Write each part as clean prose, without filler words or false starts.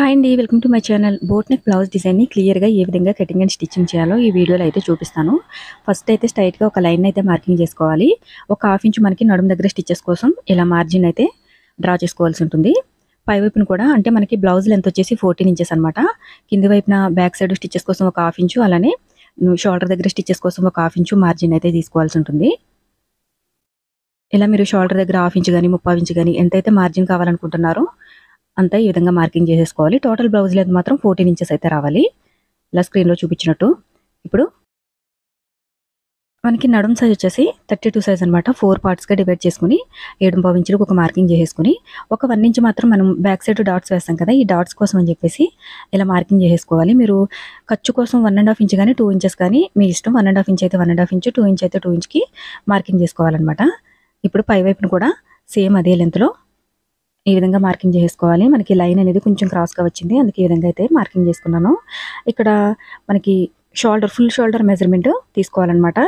Hi అండి. Welcome to my channel. Boat neck blouse డిజైన్‌ని క్లియర్‌గా ఏ విధంగా కటింగ్ అండ్ స్టిచ్చింగ్ చేయాలో ఈ వీడియోలో అయితే చూపిస్తాను. ఫస్ట్ అయితే స్ట్రెయిట్‌గా ఒక లైన్ అయితే మార్కింగ్ చేసుకోవాలి. ఒక హాఫ్ ఇంచ్ మనకి నడుము దగ్గర స్టిచెస్ కోసం ఇలా మార్జిన్ అయితే డ్రా చేసుకోవాల్సి ఉంటుంది. పై వైపున కూడా అంటే మనకి బ్లౌజ్ లెంత్ వచ్చేసి 14 ఇంచెస్ అనమాట. కింది వైపున బ్యాక్ సైడ్ స్టిచెస్ కోసం ఒక హాఫ్ ఇంచు, అలానే షోల్డర్ దగ్గర స్టిచెస్ కోసం ఒక హాఫ్ ఇంచు మార్జిన్ అయితే తీసుకోవాల్సి ఉంటుంది. ఇలా మీరు షోల్డర్ దగ్గర హాఫ్ ఇంచ్ గాని, ముప్పావు ఇంచ్ గాని ఎంతైతే మార్జిన్ కావాలనుకుంటున్నారో అంతా ఈ విధంగా మార్కింగ్ చేసేసుకోవాలి. టోటల్ బ్లౌజ్ లెంత్ మాత్రం 14 ఇంచెస్ అయితే రావాలి. ఇలా స్క్రీన్‌లో చూపించినట్టు. ఇప్పుడు మనకి నడుము సైజ్ వచ్చేసి 32 సైజ్ అనమాట. 4 పార్ట్స్‌గా డివైడ్ చేసుకొని 7.5 ఇంచులకు ఒక మార్కింగ్ చేసేసుకొని ఒక 1 ఇంచ్ మాత్రం మనం బ్యాక్ సైడ్ డాట్స్ వేస్తాం కదా! ఈ డాట్స్ కోసం అని చెప్పేసి ఇలా మార్కింగ్ చేసేసుకోవాలి. మీరు ఖర్చు కోసం 1.5 ఇంచ్ గాని, 2 ఇంచెస్ కానీ మీ ఇష్టం. 1.5 ఇంచ్ అయితే 1.5 ఇంచ్, 2 ఇంచ్ అయితే 2 ఇంచ్‌కి మార్కింగ్ చేసుకోవాలన్నమాట. ఇప్పుడు పై వైపున కూడా సేమ్ అదే లెంత్‌లో ఈ విధంగా మార్కింగ్ చేసేసుకోవాలి. మనకి లైన్ అనేది కొంచెం క్రాస్‌గా వచ్చింది. అందుకే ఈ విధంగా అయితే మార్కింగ్ చేసుకున్నాను. ఇక్కడ మనకి ఫుల్ షోల్డర్ మెజర్‌మెంట్ తీసుకోవాలన్నమాట.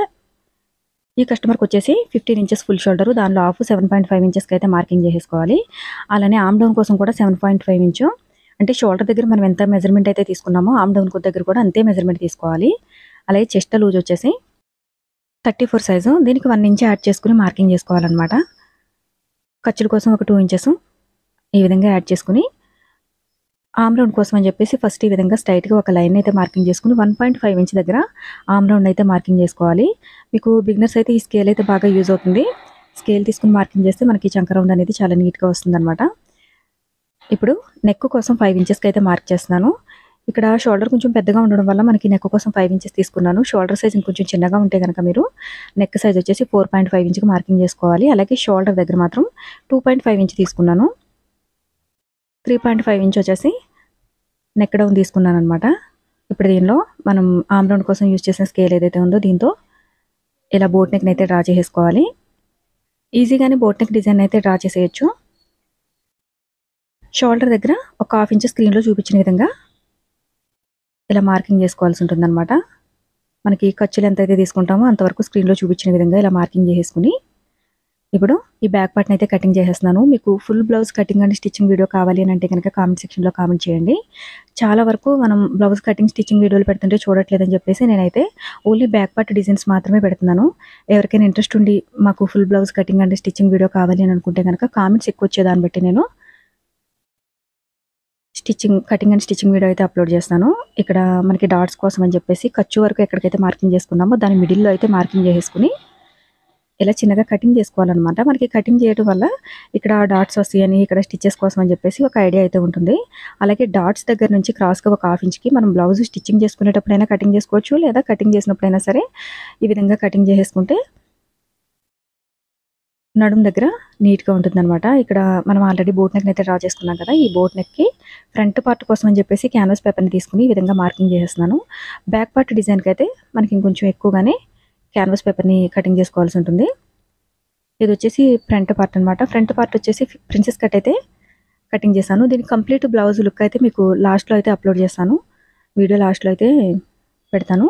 ఈ కస్టమర్‌కి వచ్చేసి 15 ఇంచెస్ ఫుల్ షోల్డర్, దానిలో హాఫ్ 7.5 ఇంచెస్‌కి అయితే మార్కింగ్ చేసేసుకోవాలి. అలానే ఆర్మ్ డౌన్ కోసం కూడా 7.5 ఇంచు, అంటే షోల్డర్ దగ్గర మనం ఎంత మెజర్‌మెంట్ అయితే తీసుకున్నామో ఆర్మ్ డౌన్ దగ్గర కూడా అంతే మెజర్‌మెంట్ తీసుకోవాలి. అలాగే చెస్ట్ లూజ్ వచ్చేసి 34 సైజు, దీనికి 1 ఇంచ్ యాడ్ చేసుకొని మార్కింగ్ చేసుకోవాలన్నమాట. ఖర్చుల కోసం ఒక 2 ఇంచెస్ ఈ విధంగా యాడ్ చేసుకుని ఆర్మ్ రౌండ్ కోసం అని చెప్పేసి ఫస్ట్ ఈ విధంగా స్ట్రైట్‌గా ఒక లైన్ అయితే మార్కింగ్ చేసుకుని 1.5 ఇంచ్ దగ్గర ఆర్మ్ రౌండ్ అయితే మార్కింగ్ చేసుకోవాలి. మీకు బిగినర్స్ అయితే ఈ స్కేల్ అయితే బాగా యూజ్ అవుతుంది. స్కేల్ తీసుకుని మార్కింగ్ చేస్తే మనకి చంక రౌండ్ అనేది చాలా నీట్‌గా వస్తుందన్నమాట. ఇప్పుడు నెక్ కోసం 5 ఇంచెస్‌కి అయితే మార్క్ చేస్తున్నాను. ఇక్కడ షోల్డర్ కొంచెం పెద్దగా ఉండడం వల్ల మనకి నెక్ కోసం 5 ఇంచెస్ తీసుకున్నాను. షోల్డర్ సైజ్ ఇంకొంచెం చిన్నగా ఉంటే గనక మీరు నెక్ సైజ్ వచ్చేసి 4.5 ఇంచ్‌కి మార్కింగ్ చేసుకోవాలి. అలాగే షోల్డర్ దగ్గర మాత్రం 2.5 ఇంచ్ తీసుకున్నాను. 3.5 ఇంచ్ వచ్చేసి నెక్ డౌన్ తీసుకున్నానమాట. ఇప్పుడు దీనిలో మనం ఆర్మ్ రౌండ్ కోసం యూజ్ చేసిన స్కేల్ ఏదైతే ఉందో దీంతో ఇలా బోట్ నెక్‌ని అయితే డ్రా చేసేసుకోవాలి. ఈజీగానే బోట్ నెక్ డిజైన్ అయితే డ్రా చేసేయచ్చు. షోల్డర్ దగ్గర ఒక హాఫ్ ఇంచ్ స్క్రీన్‌లో చూపించిన విధంగా ఇలా మార్కింగ్ చేసుకోవాల్సి ఉంటుందన్నమాట. మనకి ఖర్చులు ఎంతైతే తీసుకుంటామో అంతవరకు స్క్రీన్‌లో చూపించిన విధంగా ఇలా మార్కింగ్ చేసేసుకుని ఇప్పుడు ఈ బ్యాక్ పార్ట్‌ని అయితే కటింగ్ చేసేస్తున్నాను. మీకు full blouse cutting and stitching video కావాలి అని అంటే కనుక కామెంట్ సెక్షన్‌లో కామెంట్ చేయండి. చాలా వరకు మనం బ్లౌజ్ కటింగ్ స్టిచ్చింగ్ వీడియోలు పెడుతుంటే చూడట్లేదని చెప్పేసి నేనైతే ఓన్లీ బ్యాక్ పార్ట్ డిజైన్స్ మాత్రమే పెడుతున్నాను. ఎవరికైనా ఇంట్రెస్ట్ ఉండి మాకు full blouse cutting and stitching video కావాలి అని అనుకుంటే కనుక కామెంట్స్ ఎక్కువ వచ్చేదాన్ని బట్టి నేను కటింగ్ అండ్ స్టిచ్చింగ్ వీడియో అయితే అప్లోడ్ చేస్తాను. ఇక్కడ మనకి డాట్స్ కోసం అని చెప్పేసి ఖర్చు వరకు ఎక్కడికైతే మార్కింగ్ చేసుకున్నామో దాని మిడిల్‌లో అయితే మార్కింగ్ చేసేసుకుని ఇలా చిన్నగా కటింగ్ చేసుకోవాలన్నమాట. మనకి కటింగ్ చేయడం వల్ల ఇక్కడ డాట్స్ వస్తాయని, ఇక్కడ స్టిచెస్ కోసం అని చెప్పేసి ఒక ఐడియా అయితే ఉంటుంది. అలాగే డాట్స్ దగ్గర నుంచి క్రాస్‌గా ఒక హాఫ్ ఇంచ్‌కి మనం బ్లౌజ్ స్టిచ్చింగ్ చేసుకునేటప్పుడైనా కటింగ్ చేసుకోవచ్చు, లేదా కటింగ్ చేసినప్పుడైనా సరే ఈ విధంగా కటింగ్ చేసేసుకుంటే నడుము దగ్గర నీట్‌గా ఉంటుందన్నమాట. ఇక్కడ మనం ఆల్రెడీ బోట్ నెక్‌ని అయితే డ్రా చేసుకున్నాం కదా! ఈ బోట్ నెక్‌కి ఫ్రంట్ పార్ట్ కోసం అని చెప్పేసి క్యాన్వాస్ పేపర్‌ని తీసుకొని ఈ విధంగా మార్కింగ్ చేసేస్తున్నాను. బ్యాక్ పార్ట్ డిజైన్‌కి అయితే మనకి ఇంకొంచెం ఎక్కువగానే క్యాన్వాస్ పేపర్‌ని కటింగ్ చేసుకోవాల్సి ఉంటుంది. ఇది వచ్చేసి ఫ్రంట్ పార్ట్ అనమాట. ఫ్రంట్ పార్ట్ వచ్చేసి ప్రిన్సెస్ కట్ అయితే కటింగ్ చేశాను. దీనికి కంప్లీట్ బ్లౌజ్ లుక్ అయితే మీకు లాస్ట్‌లో అయితే అప్లోడ్ చేస్తాను. వీడియో లాస్ట్‌లో అయితే పెడతాను.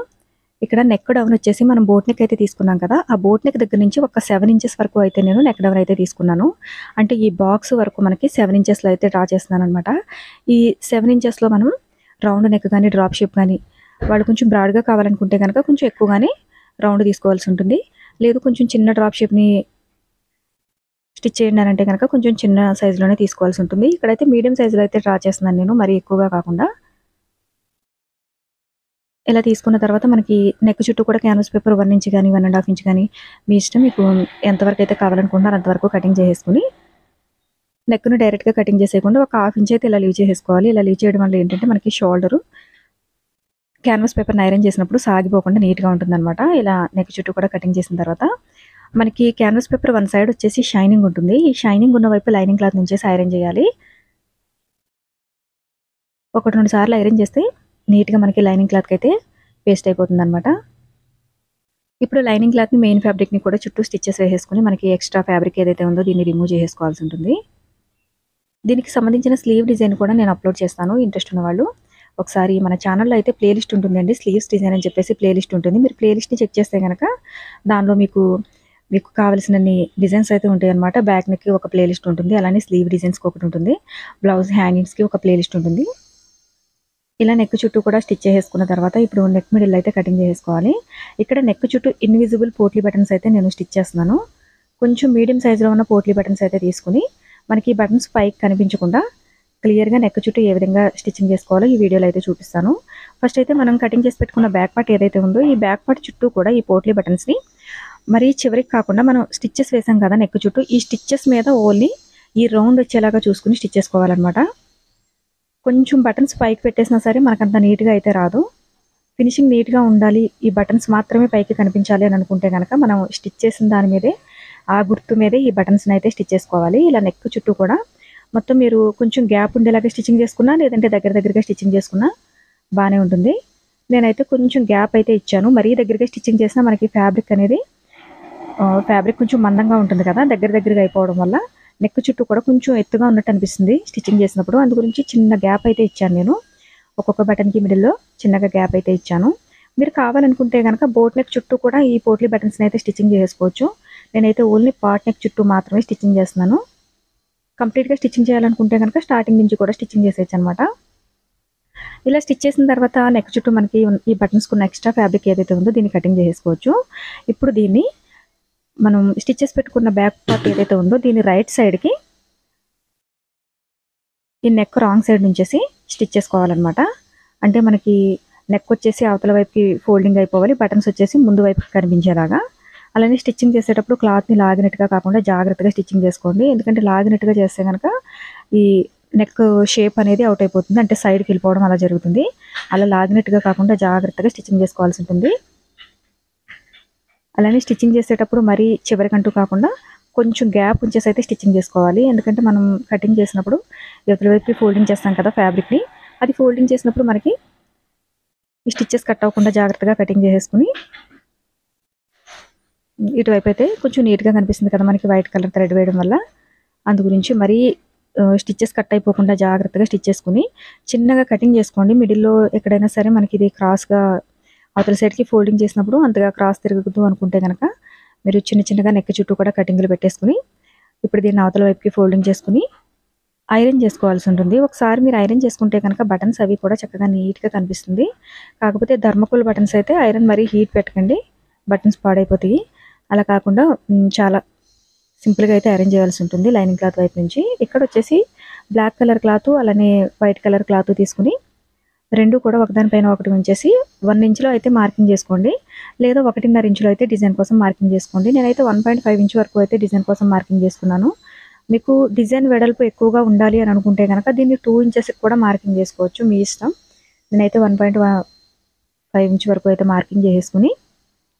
ఇక్కడ నెక్ డౌన్ వచ్చేసి మనం బోట్ నెక్ అయితే తీసుకున్నాం కదా! ఆ బోట్ నెక్ దగ్గర నుంచి ఒక 7 ఇంచెస్ వరకు అయితే నేను నెక్ డౌన్ అయితే తీసుకున్నాను. అంటే ఈ బాక్స్ వరకు మనకి 7 ఇంచెస్‌లో అయితే డ్రా చేస్తున్నాననమాట. ఈ 7 ఇంచెస్‌లో మనం రౌండ్ నెక్ గాని, డ్రాప్ షేప్ గాని వాళ్ళు కొంచెం బ్రాడ్‌గా కావాలనుకుంటే గనక కొంచెం ఎక్కువగానే రౌండ్ తీసుకోవాల్సి ఉంటుంది. లేదు కొంచెం చిన్న డ్రాప్ షేప్‌ని స్టిచ్ చేయండి అని అంటే గనక కొంచెం చిన్న సైజులోనే తీసుకోవాల్సి ఉంటుంది. ఇక్కడైతే మీడియం సైజులో అయితే డ్రా చేస్తున్నాను నేను, మరీ ఎక్కువగా కాకుండా. ఇలా తీసుకున్న తర్వాత మనకి నెక్ చుట్టూ కూడా క్యాన్వాస్ పేపర్ 1 ఇంచ్ గాని, 1.5 ఇంచ్ గాని మీ ఇష్టం. మీకు ఎంతవరకు అయితే కావాలనుకుంటున్నారో అంతవరకు కటింగ్ చేసేసుకొని నెక్‌ని డైరెక్ట్‌గా కటింగ్ చేసేయకుండా ఒక హాఫ్ ఇంచ్ అయితే ఇలా లీవ్ చేసేసుకోవాలి. ఇలా లీవ్ చేయడం వల్ల ఏంటంటే మనకి షోల్డరు క్యాన్వాస్ పేపర్‌ని ఐరన్ చేసినప్పుడు సాగిపోకుండా నీట్‌గా ఉంటుందన్నమాట. ఇలా నెక్ చుట్టూ కూడా కటింగ్ చేసిన తర్వాత మనకి క్యాన్వాస్ పేపర్ వన్ సైడ్ వచ్చేసి షైనింగ్ ఉంటుంది. ఈ షైనింగ్ ఉన్న వైపు లైనింగ్ క్లాత్ నుంచేసి ఐరన్ చేయాలి. 1, 2 సార్లు ఐరన్ చేస్తే నీట్‌గా మనకి లైనింగ్ క్లాత్‌కి అయితే పేస్ట్ అయిపోతుందన్నమాట. ఇప్పుడు లైనింగ్ క్లాత్‌ని మెయిన్ ఫ్యాబ్రిక్‌ని కూడా చుట్టూ స్టిచెస్ వేసేసుకొని మనకి ఎక్స్ట్రా ఫ్యాబ్రిక్ ఏదైతే ఉందో దీన్ని రిమూవ్ చేసేసుకోవాల్సి ఉంటుంది. దీనికి సంబంధించిన స్లీవ్ డిజైన్ కూడా నేను అప్లోడ్ చేస్తాను. ఇంట్రెస్ట్ ఉన్నవాళ్ళు ఒకసారి మన ఛానల్‌లో అయితే ప్లే లిస్ట్ ఉంటుందండి. స్లీవ్స్ డిజైన్ అని చెప్పేసి ప్లే లిస్ట్ ఉంటుంది. మీరు ప్లే లిస్ట్‌ని చెక్ చేస్తే గనక దానిలో మీకు కావాల్సినన్ని డిజైన్స్ అయితే ఉంటాయన్నమాట. బ్యాక్ నెక్‌కి ఒక ప్లే లిస్ట్ ఉంటుంది. అలానే స్లీవ్ డిజైన్స్‌కి ఒకటి ఉంటుంది. బ్లౌజ్ హ్యాంగింగ్స్‌కి ఒక ప్లే లిస్ట్ ఉంటుంది. ఇలా నెక్ చుట్టూ కూడా స్టిచ్ చేసేసుకున్న తర్వాత ఇప్పుడు నెక్ మిడిల్ అయితే కటింగ్ చేసుకోవాలి. ఇక్కడ నెక్ చుట్టూ ఇన్విజిబుల్ పోట్లీ బటన్స్ అయితే నేను స్టిచ్ చేస్తున్నాను. కొంచెం మీడియం సైజులో ఉన్న పోట్లీ బటన్స్ అయితే తీసుకుని మనకి బటన్స్ పైకి కనిపించకుండా క్లియర్గా నెక్ చుట్టూ ఏ విధంగా స్టిచ్చింగ్ చేసుకోవాలో ఈ వీడియోలో అయితే చూపిస్తాను. ఫస్ట్ అయితే మనం కటింగ్ చేసి పెట్టుకున్న బ్యాక్ పార్ట్ ఏదైతే ఉందో ఈ బ్యాక్ పార్ట్ చుట్టూ కూడా ఈ పోట్లీ బటన్స్ని మరీ చివరికి కాకుండా మనం స్టిచ్చెస్ వేసాం కదా నెక్ చుట్టూ, ఈ స్టిచ్చెస్ మీద ఓన్లీ ఈ రౌండ్ వచ్చేలాగా చూసుకుని స్టిచ్ చేసుకోవాలన్నమాట. కొంచెం బటన్స్ పైకి పెట్టేసినా సరే మనకంత నీట్గా అయితే రాదు. ఫినిషింగ్ నీట్గా ఉండాలి, ఈ బటన్స్ మాత్రమే పైకి కనిపించాలి అని అనుకుంటే కనుక మనం స్టిచ్ చేసిన దాని మీదే ఆ గుర్తు మీదే ఈ బటన్స్ని అయితే స్టిచ్ చేసుకోవాలి. ఇలా నెక్ చుట్టూ కూడా మొత్తం మీరు కొంచెం గ్యాప్ ఉండేలాగా స్టిచ్చింగ్ చేసుకున్నా లేదంటే దగ్గరగా స్టిచ్చింగ్ చేసుకున్నా బాగానే ఉంటుంది. నేనైతే కొంచెం గ్యాప్ అయితే ఇచ్చాను. మరీ దగ్గరగా స్టిచ్చింగ్ చేసినా మనకి ఫ్యాబ్రిక్ కొంచెం మందంగా ఉంటుంది కదా, దగ్గరగా అయిపోవడం వల్ల నెక్ చుట్టూ కూడా కొంచెం ఎత్తుగా ఉన్నట్టు అనిపిస్తుంది స్టిచ్చింగ్ చేసినప్పుడు. అందు గురించి చిన్న గ్యాప్ అయితే ఇచ్చాను నేను. ఒక్కొక్క బటన్కి మిడిల్లో చిన్నగా గ్యాప్ అయితే ఇచ్చాను. మీరు కావాలనుకుంటే కనుక బోట్ నెక్ చుట్టూ కూడా ఈ పోట్లీ బటన్స్ని అయితే స్టిచ్చింగ్ చేసుకోవచ్చు. నేనైతే ఓన్లీ పాట్ నెక్ చుట్టూ మాత్రమే స్టిచ్చింగ్ చేస్తున్నాను. కంప్లీట్గా స్టిచ్చింగ్ చేయాలనుకుంటే కనుక స్టార్టింగ్ నుంచి కూడా స్టిచ్చింగ్ చేసేయచ్చు అనమాట. ఇలా స్టిచ్ చేసిన తర్వాత నెక్ చుట్టూ మనకి ఈ బటన్స్కి ఉన్న ఎక్స్ట్రా ఫ్యాబ్రిక్ ఏదైతే ఉందో దీన్ని కటింగ్ చేసుకోవచ్చు. ఇప్పుడు దీన్ని మనం స్టిచ్చెస్ పెట్టుకున్న బ్యాక్ పార్ట్ ఏదైతే ఉందో దీన్ని రైట్ సైడ్కి ఈ నెక్ రాంగ్ సైడ్ నుంచేసి స్టిచ్ చేసుకోవాలన్నమాట. అంటే మనకి నెక్ వచ్చేసి అవతల వైపుకి ఫోల్డింగ్ అయిపోవాలి, బటన్స్ వచ్చేసి ముందు వైపుకి కనిపించేలాగా. అలానే స్టిచ్చింగ్ చేసేటప్పుడు క్లాత్ని లాగినట్టుగా కాకుండా జాగ్రత్తగా స్టిచ్చింగ్ చేసుకోండి. ఎందుకంటే లాగినట్టుగా చేస్తే కనుక ఈ నెక్ షేప్ అనేది అవుట్ అయిపోతుంది, అంటే సైడ్కి వెళ్ళిపోవడం అలా జరుగుతుంది. అలా లాగినట్టుగా కాకుండా జాగ్రత్తగా స్టిచ్చింగ్ చేసుకోవాల్సి ఉంటుంది. అలానే స్టిచ్చింగ్ చేసేటప్పుడు మరీ చివరికంటూ కాకుండా కొంచెం గ్యాప్ ఉంచేసి అయితే స్టిచ్చింగ్ చేసుకోవాలి. ఎందుకంటే మనం కటింగ్ చేసినప్పుడు ఇవతల వైపుకి ఫోల్డింగ్ చేస్తాం కదా ఫ్యాబ్రిక్ని, అది ఫోల్డింగ్ చేసినప్పుడు మనకి ఈ స్టిచ్చెస్ కట్ అవ్వకుండా జాగ్రత్తగా కటింగ్ చేసేసుకుని ఇటువైపు అయితే కొంచెం నీట్గా కనిపిస్తుంది కదా మనకి వైట్ కలర్ థ్రెడ్ వేయడం వల్ల. అందు గురించి మరీ స్టిచ్చెస్ కట్ అయిపోకుండా జాగ్రత్తగా స్టిచ్ చేసుకుని చిన్నగా కటింగ్ చేసుకోండి. మిడిల్లో ఎక్కడైనా సరే మనకి ఇది క్రాస్గా అవతల సైడ్కి ఫోల్డింగ్ చేసినప్పుడు అంతగా క్రాస్ తిరుగుతూ అనుకుంటే కనుక మీరు చిన్నగా నెక్ చుట్టూ కూడా కటింగ్లు పెట్టేసుకుని ఇప్పుడు దీన్ని అవతల వైపుకి ఫోల్డింగ్ చేసుకుని ఐరన్ చేసుకోవాల్సి ఉంటుంది. ఒకసారి మీరు ఐరన్ చేసుకుంటే కనుక బటన్స్ అవి కూడా చక్కగా నీట్గా కనిపిస్తుంది. కాకపోతే థర్మకోల్ బటన్స్ అయితే ఐరన్ మరీ హీట్ పెట్టకండి, బటన్స్ పాడైపోతాయి. అలా కాకుండా చాలా సింపుల్గా అయితే ఐరన్ చేయాల్సి ఉంటుంది లైనింగ్ క్లాత్ వైపు నుంచి. ఇక్కడ వచ్చేసి బ్లాక్ కలర్ క్లాత్ అలానే వైట్ కలర్ క్లాత్ తీసుకుని రెండు కూడా ఒకదానిపైన ఒకటి ఉంచేసి 1 ఇంచ్లో అయితే మార్కింగ్ చేసుకోండి, లేదా 1.5 ఇంచులో అయితే డిజైన్ కోసం మార్కింగ్ చేసుకోండి. నేనైతే 1.5 ఇంచ్ వరకు అయితే డిజైన్ కోసం మార్కింగ్ చేసుకున్నాను. మీకు డిజైన్ వెడల్పు ఎక్కువగా ఉండాలి అని అనుకుంటే కనుక దీన్ని 2 ఇంచెస్కి కూడా మార్కింగ్ చేసుకోవచ్చు, మీ ఇష్టం. నేనైతే 1.5 ఇంచ్ వరకు అయితే మార్కింగ్ చేసుకుని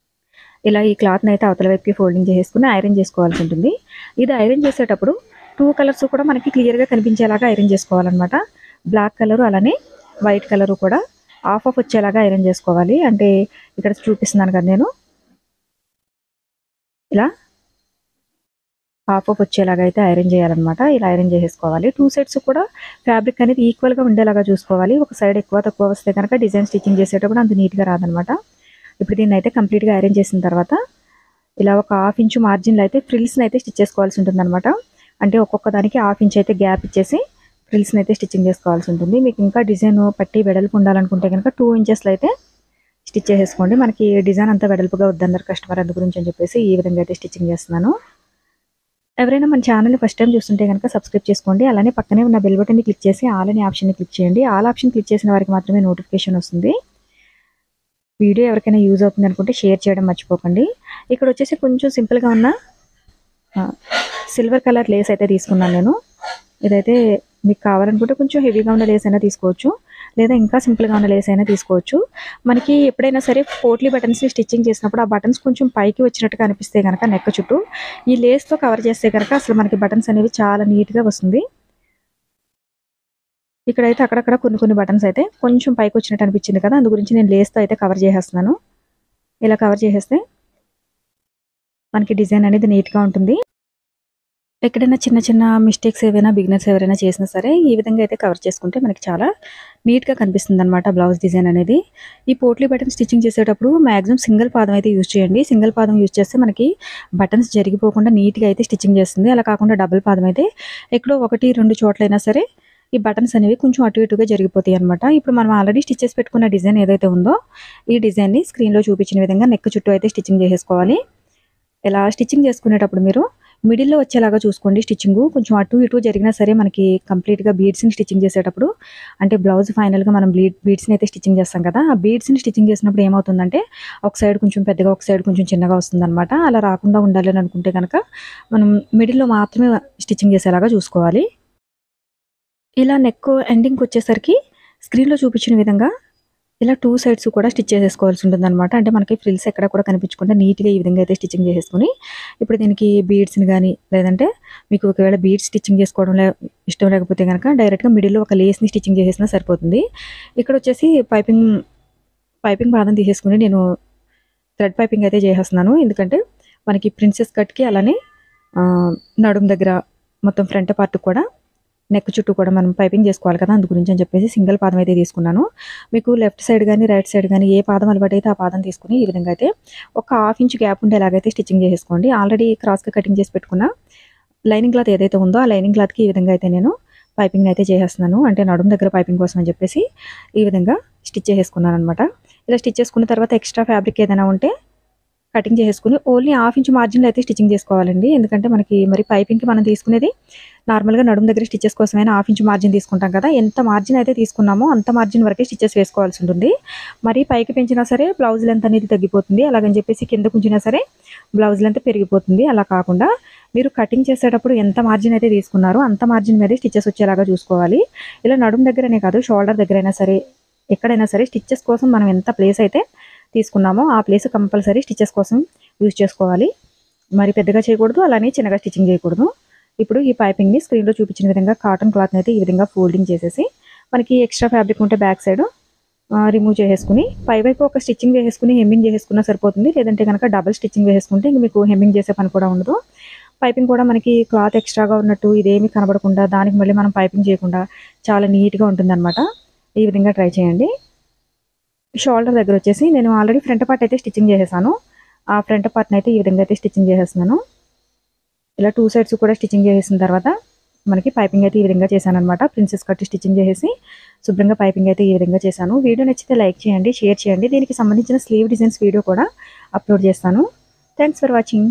ఇలా ఈ క్లాత్ని అయితే అవతల వైపుకి ఫోల్డింగ్ చేసుకుని ఐరన్ చేసుకోవాల్సి ఉంటుంది. ఇది ఐరన్ చేసేటప్పుడు 2 కలర్స్ కూడా మనకి క్లియర్గా కనిపించేలాగా ఐరన్ చేసుకోవాలన్నమాట. బ్లాక్ కలరు అలానే వైట్ కలరు కూడా ఆఫ్ వచ్చేలాగా ఐరన్ చేసుకోవాలి. అంటే ఇక్కడ చూపిస్తున్నాను కదా నేను, ఇలా హాఫ్ వచ్చేలాగా అయితే ఐరన్ చేయాలన్నమాట. ఇలా ఐరన్ చేసేసుకోవాలి. 2 సైడ్స్ కూడా ఫ్యాబ్రిక్ అనేది ఈక్వల్గా ఉండేలాగా చూసుకోవాలి. ఒక సైడ్ ఎక్కువ తక్కువ వస్తే కనుక డిజైన్ స్టిచ్చింగ్ చేసేటప్పుడు అంత నీట్గా రాదనమాట. ఇప్పుడు దీన్ని అయితే కంప్లీట్గా ఐరన్ చేసిన తర్వాత ఇలా ఒక 1/2 ఇంచు మార్జిన్లో అయితే ఫ్రిల్స్ని అయితే స్టిచ్ చేసుకోవాల్సి ఉంటుంది అనమాట. అంటే ఒక్కొక్క దానికి 1/2 ఇంచ్ అయితే గ్యాప్ ఇచ్చేసి ఫ్రిల్స్ని అయితే స్టిచ్చింగ్ చేసుకోవాల్సి ఉంటుంది. మీకు ఇంకా డిజైన్ పట్టి వెడల్పు ఉండాలనుకుంటే కనుక 2 ఇంచెస్లో అయితే స్టిచ్ చేసేసుకోండి. మనకి డిజైన్ అంతా వెడల్పుగా వద్దన్నారు కస్టమర్, అందు గురించి అని చెప్పేసి ఈ విధంగా అయితే స్టిచ్చింగ్ చేస్తున్నాను. ఎవరైనా మన ఛానల్ని ఫస్ట్ టైం చూస్తుంటే కనుక సబ్స్క్రైబ్ చేసుకోండి. అలానే పక్కనే ఉన్న బెల్ బటన్ని క్లిక్ చేసి ఆల్ అనే ఆప్షన్ని క్లిక్ చేయండి. ఆల్ ఆప్షన్ క్లిక్ చేసిన వారికి మాత్రమే నోటిఫికేషన్ వస్తుంది. వీడియో ఎవరికైనా యూజ్ అవుతుంది అనుకుంటే షేర్ చేయడం మర్చిపోకండి. ఇక్కడ వచ్చేసి కొంచెం సింపుల్గా ఉన్న సిల్వర్ కలర్ లేస్ అయితే తీసుకున్నాను నేను. ఇదైతే మీకు కావాలనుకుంటే కొంచెం హెవీగా ఉన్న లేస్ అయినా తీసుకోవచ్చు, లేదా ఇంకా సింపుల్గా ఉన్న లేస్ అయినా తీసుకోవచ్చు. మనకి ఎప్పుడైనా సరే పోట్లీ బటన్స్ని స్టిచ్చింగ్ చేసినప్పుడు ఆ బటన్స్ కొంచెం పైకి వచ్చినట్టుగా అనిపిస్తే కనుక నెక్ చుట్టూ ఈ లేస్తో కవర్ చేస్తే కనుక అసలు మనకి బటన్స్ అనేవి చాలా నీట్గా వస్తుంది. ఇక్కడైతే అక్కడక్కడ కొన్ని బటన్స్ అయితే కొంచెం పైకి వచ్చినట్టు అనిపించింది కదా, అందు గురించి నేను లేస్తో అయితే కవర్ చేసేస్తున్నాను. ఇలా కవర్ చేసేస్తే మనకి డిజైన్ అనేది నీట్గా ఉంటుంది. ఎక్కడైనా చిన్న మిస్టేక్స్ ఏవైనా బిగినర్స్ ఎవరైనా చేసినా సరే ఈ విధంగా అయితే కవర్ చేసుకుంటే మనకి చాలా నీట్గా కనిపిస్తుంది అనమాట బ్లౌజ్ డిజైన్ అనేది. ఈ పోట్లీ బటన్ స్టిచ్చింగ్ చేసేటప్పుడు మ్యాక్సిమం సింగిల్ పాదం అయితే యూజ్ చేయండి. సింగిల్ పాదం యూజ్ చేస్తే మనకి బటన్స్ జరిగిపోకుండా నీట్గా అయితే స్టిచ్చింగ్ చేస్తుంది. అలా కాకుండా డబుల్ పాదం అయితే ఎక్కడో 1-2 చోట్లైనా సరే ఈ బటన్స్ అనేవి కొంచెం అటు ఇటుగా జరిగిపోతాయి అనమాట. ఇప్పుడు మనం ఆల్రెడీ స్టిచ్ చేసి పెట్టుకున్న డిజైన్ ఏదైతే ఉందో ఈ డిజైన్ని స్క్రీన్‌లో చూపించిన విధంగా నెక్ చుట్టూ అయితే స్టిచ్చింగ్ చేసేసుకోవాలి. ఇలా స్టిచ్చింగ్ చేసుకునేటప్పుడు మీరు మిడిల్‌లో వచ్చేలాగా చూసుకోండి స్టిచ్చింగు. కొంచెం అటు ఇటు జరిగినా సరే మనకి కంప్లీట్‌గా బీడ్స్‌ని స్టిచ్చింగ్ చేసేటప్పుడు అంటే బ్లౌజ్ ఫైనల్‌గా మనం బీడ్స్‌ని అయితే స్టిచ్చింగ్ చేస్తాం కదా! ఆ బీడ్స్‌ని స్టిచ్చింగ్ చేసినప్పుడు ఏమవుతుందంటే ఒక సైడ్ కొంచెం పెద్దగా, ఒక సైడ్ కొంచెం చిన్నగా వస్తుందనమాట. అలా రాకుండా ఉండాలి అని అనుకుంటే గనక మనం మిడిల్‌లో మాత్రమే స్టిచ్చింగ్ చేసేలాగా చూసుకోవాలి. ఇలా నెక్ ఎండింగ్‌కొచ్చేసరికి స్క్రీన్‌లో చూపించిన విధంగా ఇలా 2 సైడ్స్ కూడా స్టిచ్ చేసేసుకోవాల్సి ఉంటుందనమాట. అంటే మనకి ఫ్రిల్స్ ఎక్కడ కూడా కనిపించకుండా నీట్‌గా ఈ విధంగా అయితే స్టిచ్చింగ్ చేసేసుకొని, ఇప్పుడు దీనికి బీడ్స్‌ని గానీ, లేదంటే మీకు ఒకవేళ బీడ్స్ స్టిచ్చింగ్ చేసుకోవడంలో ఇష్టం లేకపోతే గనక డైరెక్ట్‌గా మిడిల్‌లో ఒక లేస్‌ని స్టిచ్చింగ్ చేసేసినా సరిపోతుంది. ఇక్కడొచ్చేసి పైపింగ్ భాగం తీసేసుకొని నేను థ్రెడ్ పైపింగ్ అయితే చేసేస్తున్నాను. ఎందుకంటే మనకి ప్రిన్సెస్ కట్‌కి అలానే నడుము దగ్గర మొత్తం ఫ్రంట్ పార్ట్ కూడా నెక్ చుట్టూ కూడా మనం పైపింగ్ చేసుకోవాలి కదా! అందు గురించి అని చెప్పేసి సింగిల్ పాదం అయితే తీసుకున్నాను. మీకు లెఫ్ట్ సైడ్ గానీ, రైట్ సైడ్ గానీ ఏ పాదం అలవాటైతే ఆ పాదం తీసుకొని ఈ విధంగా అయితే ఒక హాఫ్ ఇంచ్ గ్యాప్ ఉండేలాగైతే స్టిచ్చింగ్ చేసేసుకోండి. ఆల్రెడీ క్రాస్‌గా కటింగ్ చేసి పెట్టుకున్న లైనింగ్ క్లాత్ ఏదైతే ఉందో ఆ లైనింగ్ క్లాత్‌కి ఈ విధంగా అయితే నేను పైపింగ్‌ని అయితే చేసేస్తున్నాను. అంటే నడుము దగ్గర పైపింగ్ కోసం అని చెప్పేసి ఈ విధంగా స్టిచ్ చేసేసుకున్నాననమాట. ఇలా స్టిచ్ చేసుకున్న తర్వాత ఎక్స్ట్రా ఫ్యాబ్రిక్ ఏదైనా ఉంటే కటింగ్ చేసేసుకొని ఓన్లీ హాఫ్ ఇంచ్ మార్జిన్‌లో అయితే స్టిచ్చింగ్ చేసుకోవాలండి. ఎందుకంటే మనకి మరి పైపింగ్‌కి మనం తీసుకునేది నార్మల్‌గా నడుము దగ్గర స్టిచెస్ కోసమైనా హాఫ్ ఇంచ్ మార్జిన్ తీసుకుంటాం కదా! ఎంత మార్జిన్ అయితే తీసుకున్నామో అంత మార్జిన్ వరకే స్టిచెస్ వేసుకోవాల్సి ఉంటుంది. మరీ పైకి పెంచినా సరే బ్లౌజ్ లెంత్ అనేది తగ్గిపోతుంది. అలాగని చెప్పేసి కిందకు ఉంచినా సరే బ్లౌజ్ లెంత్ పెరిగిపోతుంది. అలా కాకుండా మీరు కటింగ్ చేసేటప్పుడు ఎంత మార్జిన్ అయితే తీసుకున్నారో అంత మార్జిన్ మీదే స్టిచెస్ వచ్చేలాగా చూసుకోవాలి. ఇలా నడుము దగ్గరనే కాదు షోల్డర్ దగ్గరైనా సరే, ఎక్కడైనా సరే స్టిచెస్ కోసం మనం ఎంత ప్లేస్ అయితే తీసుకున్నామో ఆ ప్లేస్ కంపల్సరీ స్టిచెస్ కోసం యూజ్ చేసుకోవాలి. మరి పెద్దగా చేయకూడదు, అలానే చిన్నగా స్టిచ్చింగ్ చేయకూడదు. ఇప్పుడు ఈ పైపింగ్‌ని స్క్రీన్‌లో చూపించిన విధంగా కాటన్ క్లాత్‌ని అయితే ఈ విధంగా ఫోల్డింగ్ చేసేసి, మనకి ఎక్స్ట్రా ఫ్యాబ్రిక్ ఉంటే బ్యాక్ సైడ్ రిమూవ్ చేసేసుకొని, పైవైపు ఒక స్టిచ్చింగ్ వేసేసుకొని హెమ్మింగ్ చేసేసుకున్నా సరిపోతుంది. లేదంటే గనక డబుల్ స్టిచ్చింగ్ వేసేసుకుంటే ఇంక మీకు హెమ్మింగ్ చేసే పని కూడా ఉండదు. పైపింగ్ కూడా మనకి క్లాత్ ఎక్స్ట్రాగా ఉన్నట్టు ఇదేమీ కనబడకుండా, దానికి మళ్ళీ మనం పైపింగ్ చేయకుండా చాలా నీట్‌గా ఉంటుందనమాట. ఈ విధంగా ట్రై చేయండి. షోల్డర్ దగ్గర వచ్చేసి నేను ఆల్రెడీ ఫ్రంట్ పార్ట్ అయితే స్టిచ్చింగ్ చేసేసాను. ఆ ఫ్రంట్ పార్ట్‌ని అయితే ఈ విధంగా అయితే స్టిచ్చింగ్ చేసేస్తున్నాను. ఇలా 2 సైడ్స్ కూడా స్టిచ్చింగ్ చేసేసిన తర్వాత మనకి పైపింగ్ అయితే ఈ విధంగా చేశాననమాట. ప్రిన్సెస్ కట్ స్టిచ్చింగ్ చేసేసి శుభ్రంగా పైపింగ్ అయితే ఈ విధంగా చేశాను. వీడియో నచ్చితే లైక్ చేయండి, షేర్ చేయండి. దీనికి సంబంధించిన స్లీవ్ డిజైన్స్ వీడియో కూడా అప్లోడ్ చేస్తాను. Thanks for watching.